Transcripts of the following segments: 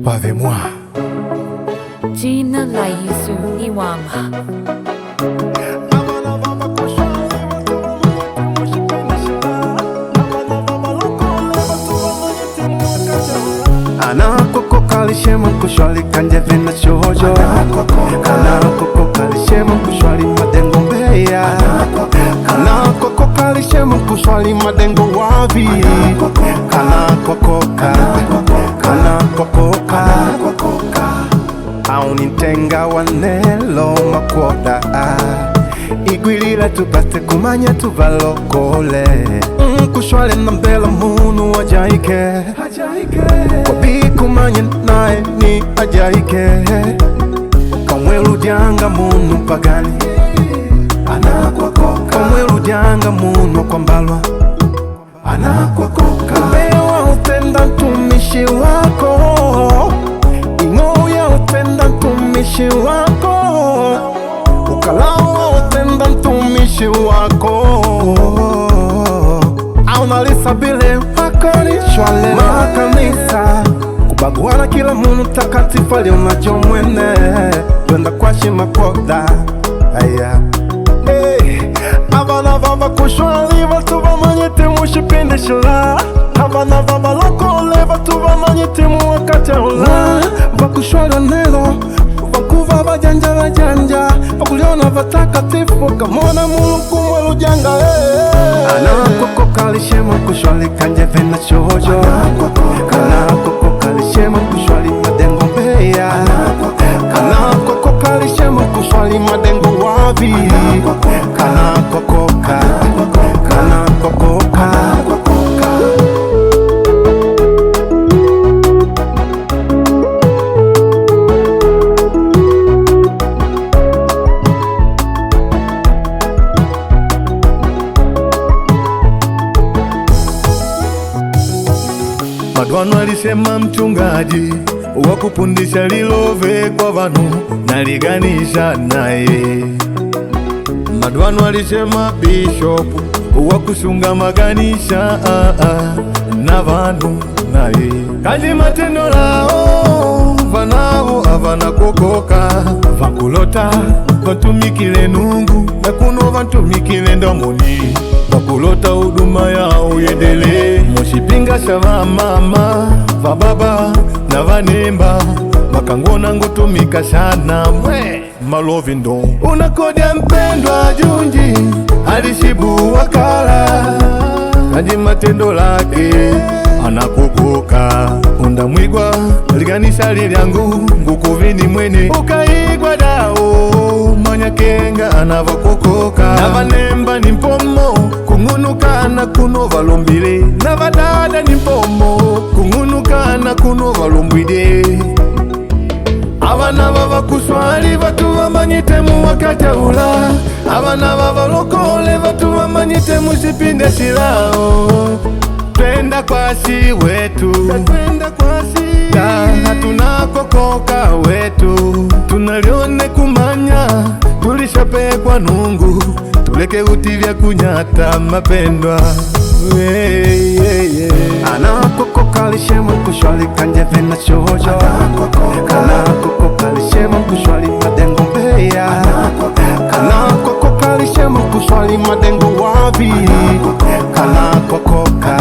pas avec moi. Jina la Yesu iwama. Anakoko kalishema kushwali kanje vina chojo. Anakoko kalishema kushwali madengo mbeya. Anakoko kalishema kushwali madengo wabi. Anakokoka aunitenga wanelo makoda igwilila tupate kumanya tuvalokole kushwale na mbela munu wajaike wabi kumanya nae ni ajaike kamwelu dianga munu pagani kamwelu dianga munu kwa mbalwa kambewa utenda ntumishi wako ing'oya utenda ntumishi wako ukalawa utenda ntumishi wako aunalisabile wakonishwale makanisa kubaguana kila munu takatifu alionajo mwene twenda kwashi makoda aya abana baba kushwali batu bamanyite mushipinde shila abana baba lokole batu bamanyite mu wakatahula bakushwala nelo bakuva bajanja bakuliona batakatifu kamona Mulungu mwelujanga anakoko kalishema kushwali kanje vina chojo anakoko kalishema kushwali madengo mbeya anakoko kalishema kushwali madengo wabi kanakokoka Madwano alisema mchungaji wakupundisha lilove kwa vanu naliganisha naye. Madwano alisema bishop wakushunga maganisha na vanu naye. Kazi matendo lao vanavo avana kokoka vakulota vatumikile nungu na kuno vatumikile ndomoni vakulota huduma yao yendele mushipinga shava mama vababa na vanemba vakangona ngutumika sana mwe malovi ndo unakodia mpendwa junji alishibu wakala kaji matendo lake anakukuka undamwigwa liganisha lilyangu ngukuvini mwene ukaigwa dao manyakenga anavakukuka na vanemba ni mpomo kung'unukana kuno valombile na vadada ni mpomo kung'unukana kuno valombwide abana bava kuswali batu bamanyite mu wakatahula abana bava lokole batu bamanyite mu shipinde shilao twenda kwasi wetu kana tunakokoka wetu tunalione kumanya tulishapekwa nungu tuleke utivya kunyata mapendwa anakoko kalishema kushwali kanje vina chojo anakoko kalishema kushwali madengo mbeya anakoko kalishema kushwali madengo wabi kanakokoka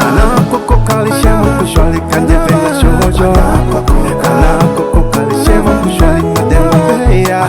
anakoko kalishema kushwali kanje vina chojo anakoko kalishema kushwali madengo mbeya